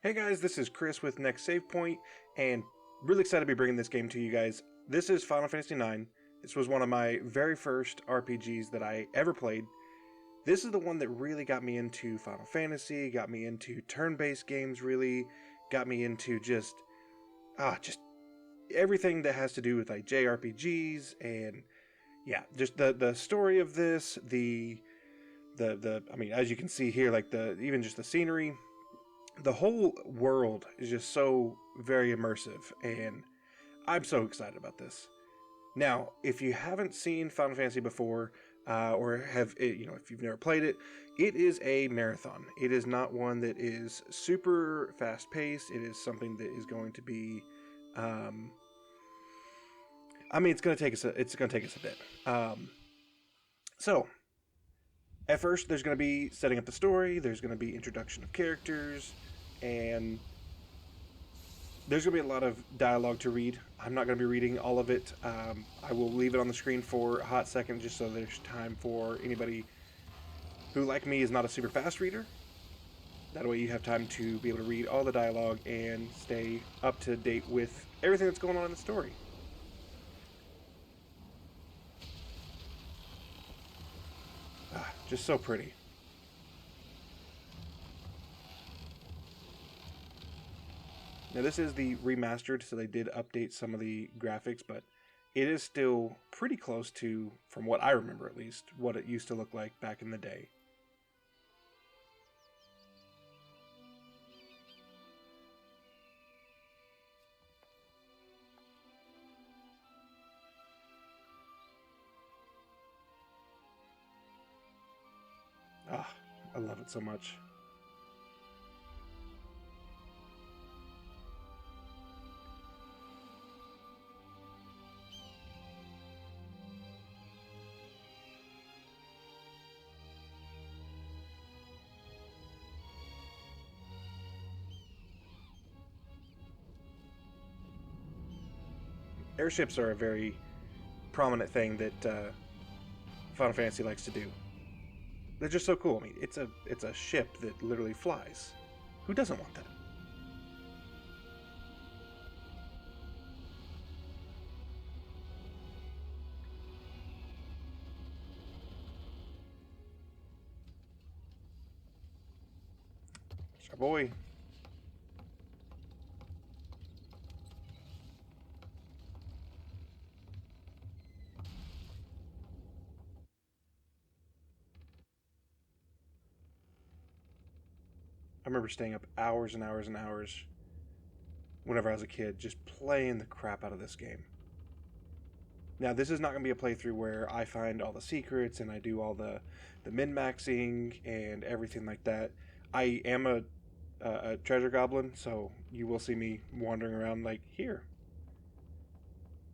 Hey guys, this is Chris with Next Save Point, and really excited to be bringing this game to you guys. This is Final Fantasy IX. This was one of my very first RPGs that I ever played. This is the one that really got me into Final Fantasy, got me into turn-based games, really got me into just everything that has to do with like JRPGs, and yeah, just the story of this, as you can see here, like even just the scenery. The whole world is just so very immersive, and I'm so excited about this. Now, if you haven't seen Final Fantasy before, or if you've never played it, it is a marathon. It is not one that is super fast paced. It is something that is going to be, it's going to take us. It's going to take us a bit. So, at first, there's going to be setting up the story. There's going to be introduction of characters. And there's going to be a lot of dialogue to read. I'm not going to be reading all of it. I will leave it on the screen for a hot second just so there's time for anybody who, like me, is not a super fast reader. That way you have time to be able to read all the dialogue and stay up to date with everything that's going on in the story. Just so pretty. Now this is the remastered, so they did update some of the graphics, but it is still pretty close to, from what I remember at least, what it used to look like back in the day. I love it so much. Airships are a very prominent thing that Final Fantasy likes to do. They're just so cool. I mean, it's a ship that literally flies. Who doesn't want that? It's our boy. I remember staying up hours and hours and hours whenever I was a kid, just playing the crap out of this game. Now, this is not going to be a playthrough where I find all the secrets and I do all the min-maxing and everything like that. I am a treasure goblin, so you will see me wandering around like, here.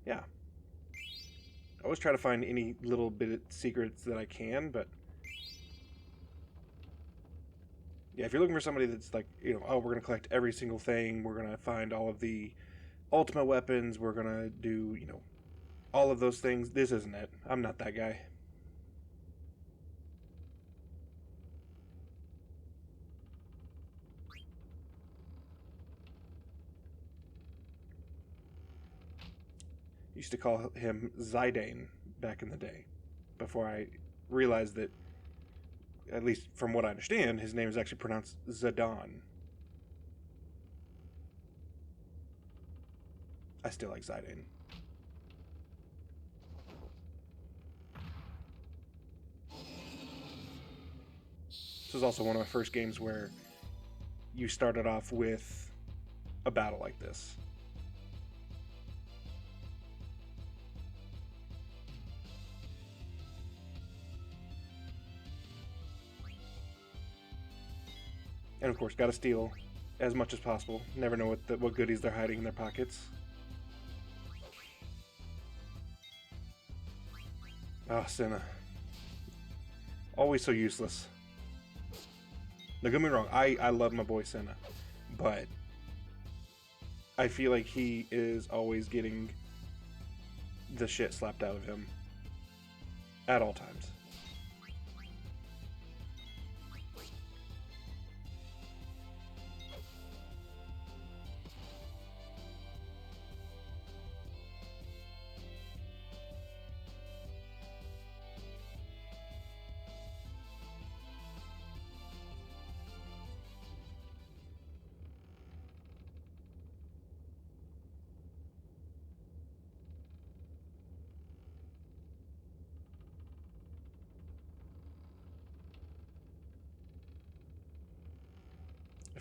Yeah. I always try to find any little bit of secrets that I can, but yeah, if you're looking for somebody that's like, we're going to collect every single thing, we're going to find all of the ultimate weapons, we're going to do, all of those things, this isn't it. I'm not that guy. Used to call him Zidane back in the day, before I realized that, at least from what I understand, his name is actually pronounced Zidane. I still like Zidane. This was also one of my first games where you started off with a battle like this. And of course, gotta steal as much as possible. Never know what goodies they're hiding in their pockets. Ah, Senna. Always so useless. Now, don't get me wrong, I love my boy Senna, but I feel like he is always getting the shit slapped out of him at all times.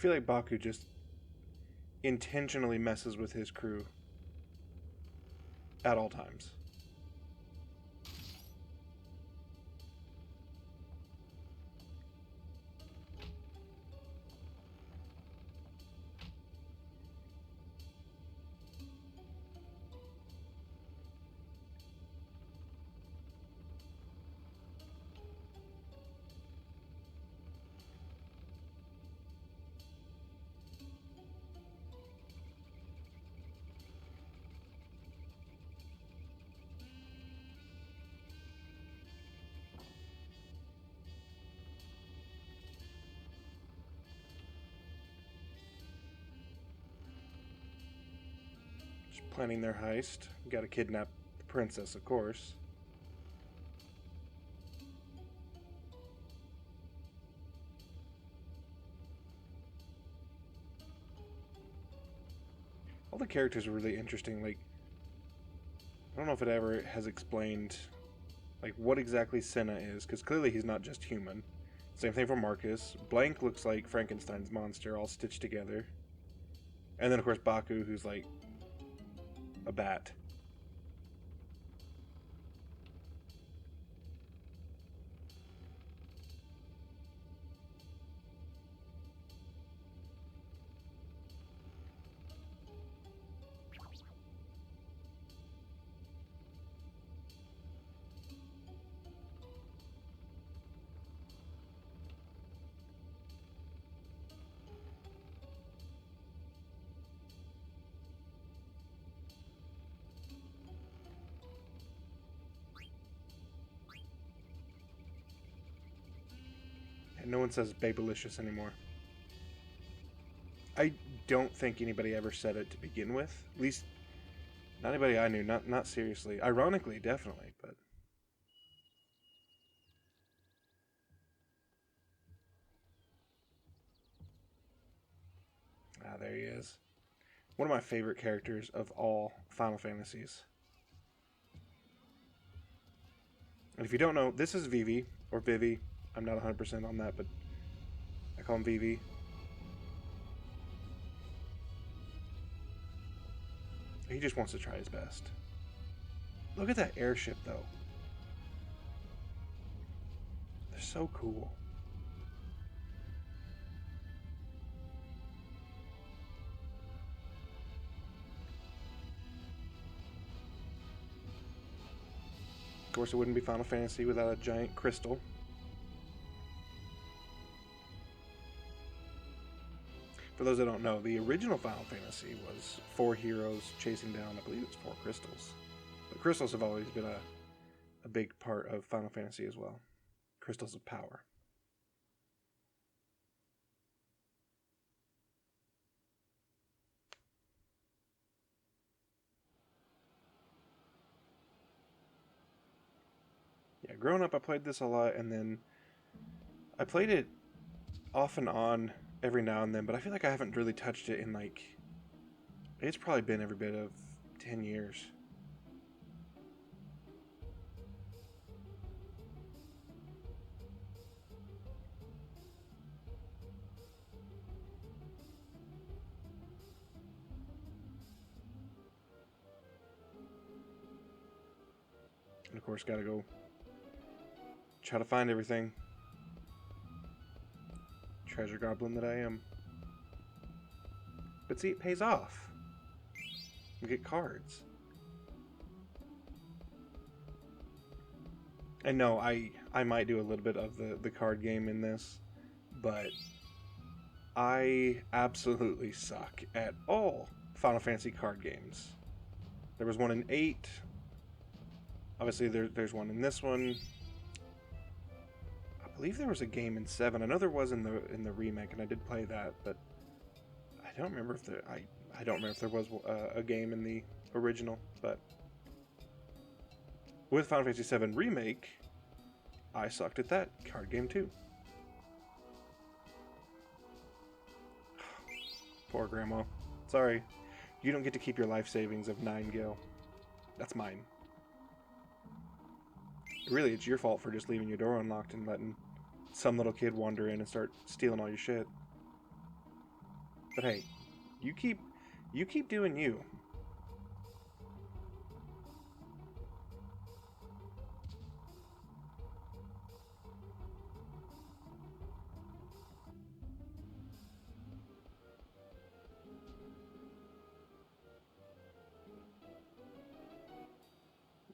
I feel like Baku just intentionally messes with his crew at all times. Planning their heist. Got to kidnap the princess, of course. All the characters are really interesting. Like, I don't know if it ever has explained, like, what exactly Senna is, because clearly he's not just human. Same thing for Marcus. Blank looks like Frankenstein's monster, all stitched together. And then, of course, Baku, who's like a bat. And no one says Babylicious anymore. I don't think anybody ever said it to begin with. At least, not anybody I knew. Not seriously. Ironically, definitely, but... Ah, there he is. One of my favorite characters of all Final Fantasies. And if you don't know, this is Vivi, or Vivi. I'm not 100% on that, but I call him Vivi. He just wants to try his best. Look at that airship, though. They're so cool. Of course, it wouldn't be Final Fantasy without a giant crystal. For those that don't know, the original Final Fantasy was 4 heroes chasing down, I believe it's 4 crystals. But crystals have always been a big part of Final Fantasy as well. Crystals of power. Yeah, growing up I played this a lot, and then I played it off and on every now and then, but I feel like I haven't really touched it in like, it's probably been every bit of 10 years. And of course, gotta go try to find everything. Treasure goblin that I am. But see, it pays off. You get cards. And no, I might do a little bit of the card game in this, but I absolutely suck at all Final Fantasy card games. There was one in 8. Obviously, there's one in this one. I believe there was a game in 7. I know there was in the remake, and I did play that, but I don't remember if I don't remember if there was a game in the original. But with Final Fantasy 7 remake, I sucked at that card game too. Poor Grandma. Sorry, you don't get to keep your life savings of 9 gil. That's mine. Really, it's your fault for just leaving your door unlocked and letting some little kid wander in and start stealing all your shit. But hey, you keep doing you.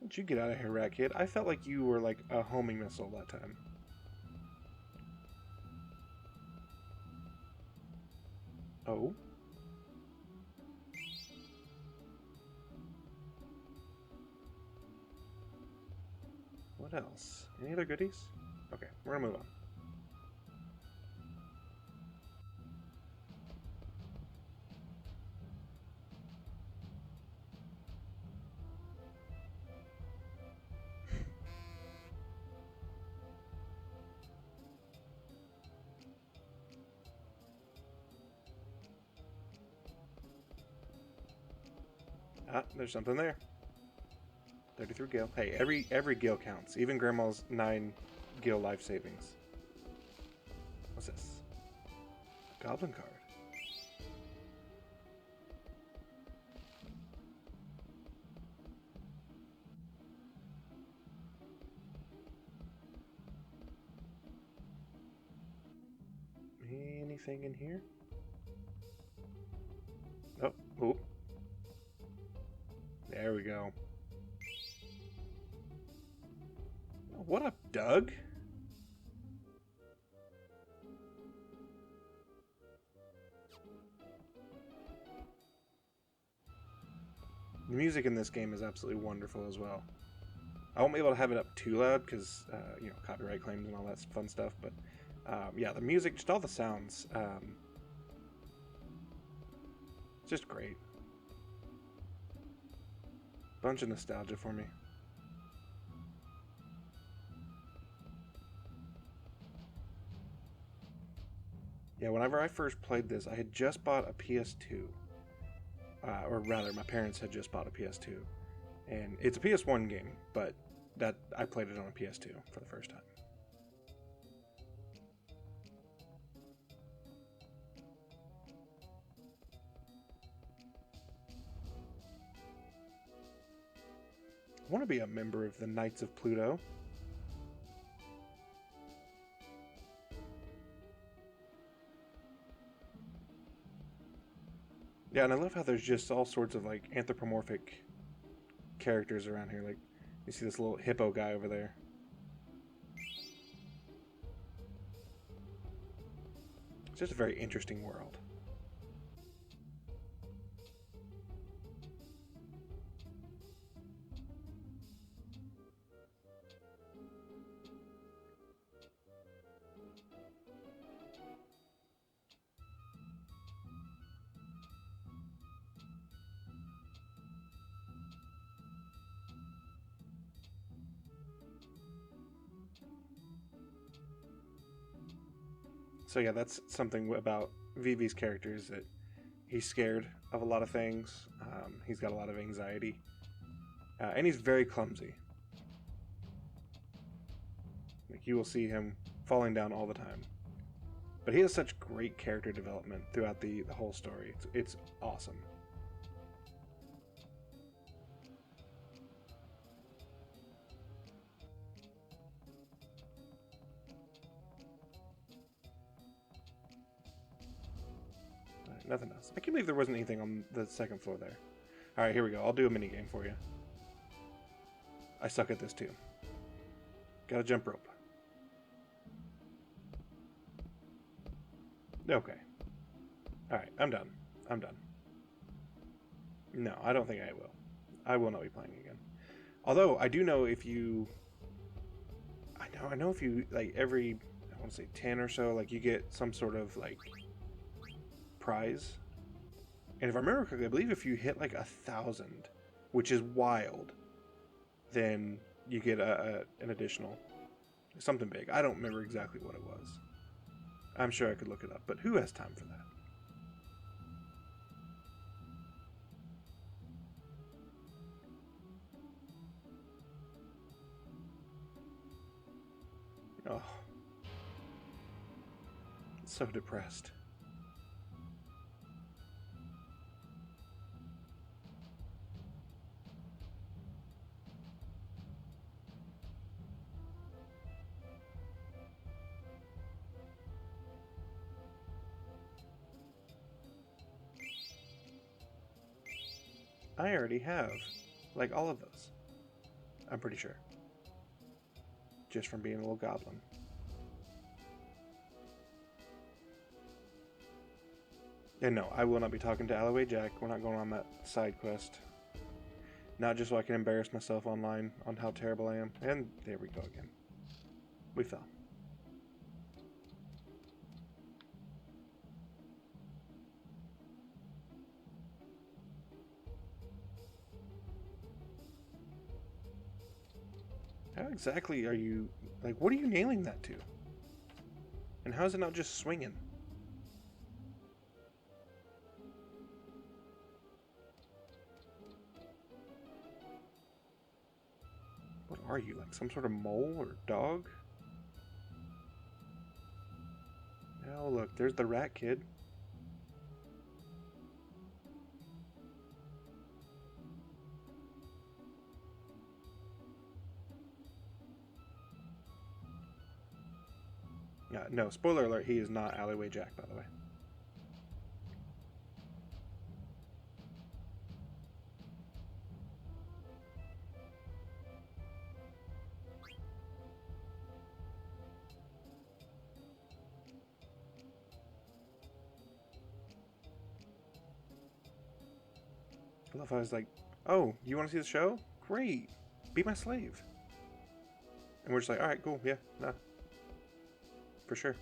Did you get out of here, rat kid? I felt like you were like a homing missile that time. Oh. What else? Any other goodies? Okay, we're gonna move on. Ah, there's something there. 33 gil. Hey, every gil counts. Even Grandma's 9 gil life savings. What's this? Goblin card. Anything in here? Oh, oop. There we go. What up, Doug? The music in this game is absolutely wonderful as well. I won't be able to have it up too loud because, you know, copyright claims and all that fun stuff, but yeah, the music, just all the sounds, just great. Bunch of nostalgia for me. Yeah, whenever I first played this, I had just bought a PS2. Or rather, my parents had just bought a PS2. And it's a PS1 game, but that I played it on a PS2 for the first time. I want to be a member of the Knights of Pluto. Yeah, and I love how there's just all sorts of like anthropomorphic characters around here. Like, you see this little hippo guy over there. It's just a very interesting world. So yeah, that's something about Vivi's character is that he's scared of a lot of things. He's got a lot of anxiety, and he's very clumsy. Like, you will see him falling down all the time, but he has such great character development throughout the whole story. It's awesome. Alright, nothing else. I can't believe there wasn't anything on the second floor there. Alright, here we go. I'll do a mini game for you. I suck at this too. Gotta jump rope. Okay. Alright, I'm done. I'm done. No, I don't think I will. I will not be playing again. Although, I do know if you... I know if you, like, every, I want to say 10 or so, like, you get some sort of, like, prize. And if I remember correctly, I believe if you hit, like, 1,000, which is wild, then you get an additional, something big. I don't remember exactly what it was. I'm sure I could look it up, but who has time for that? Oh. So depressed. I already have, like, all of those. I'm pretty sure. Just from being a little goblin. And no, I will not be talking to Alloway Jack. We're not going on that side quest. Not just so I can embarrass myself online on how terrible I am. And there we go again. We fell. How exactly are you... Like, what are you nailing that to? And how is it not just swinging? What are you, like some sort of mole or dog? Oh, look, there's the rat kid. No, spoiler alert, he is not Alleyway Jack, by the way. I love how I was like, oh, you want to see the show? Great. Be my slave. And we're just like, alright, cool, yeah, nah. For sure.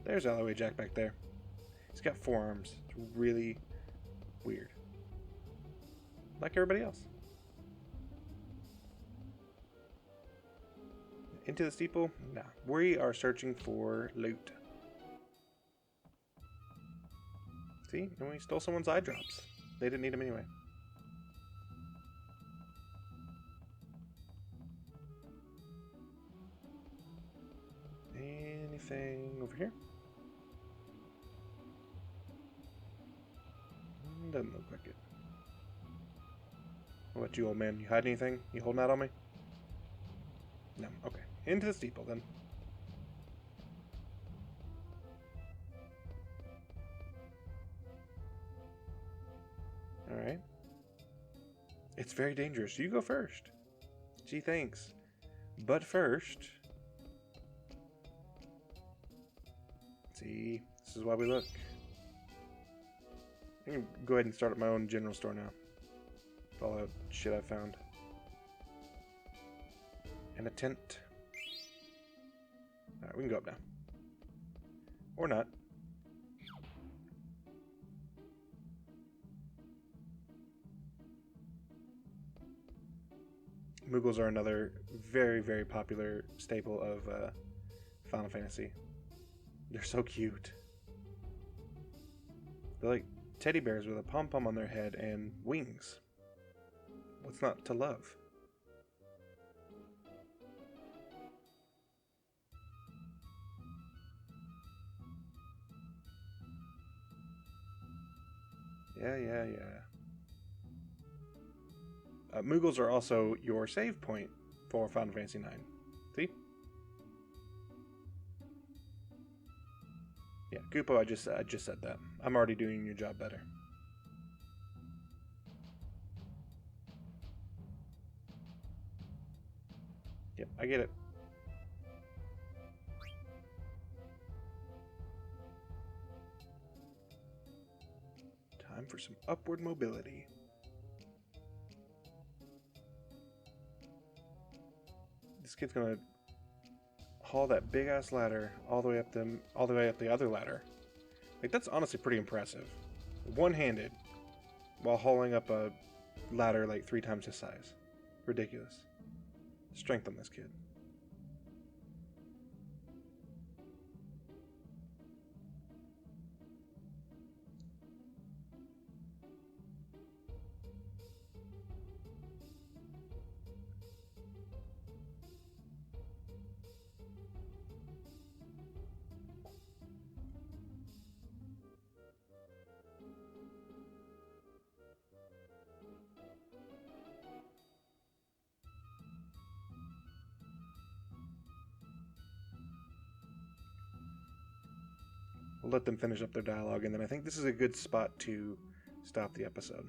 There's Alleyway Jack back there. He's got forearms. It's really weird. Like everybody else. Into the steeple? Nah. We are searching for loot. See? And we stole someone's eye drops. They didn't need them anyway. Anything over here? Doesn't look like it. What about you, old man? You hide anything? You holding out on me? No. Okay. Into the steeple, then. Alright. It's very dangerous. You go first. Gee, thanks. But first... See? This is why we look. I can go ahead and start up my own general store now. With all that shit I found. And a tent. Alright, we can go up now. Or not. Moogles are another very, very popular staple of Final Fantasy. They're so cute. They're like teddy bears with a pom-pom on their head and wings. What's not to love? Yeah. Moogles are also your save point for Final Fantasy IX. See? Yeah, Goopo, I just said that. I'm already doing your job better. Yep, I get it. Time for some upward mobility. This kid's gonna haul that big ass ladder all the way up the other ladder. Like, that's honestly pretty impressive. One-handed while hauling up a ladder like 3 times his size. Ridiculous. Strength on this kid. we'll let them finish up their dialogue, and then I think this is a good spot to stop the episode.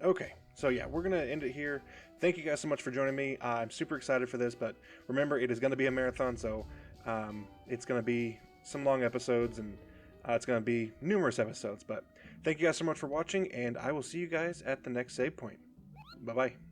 Okay, so yeah, we're going to end it here. Thank you guys so much for joining me. I'm super excited for this, but remember, it is going to be a marathon, so it's going to be some long episodes, and it's going to be numerous episodes. But thank you guys so much for watching, and I will see you guys at the next save point. Bye-bye.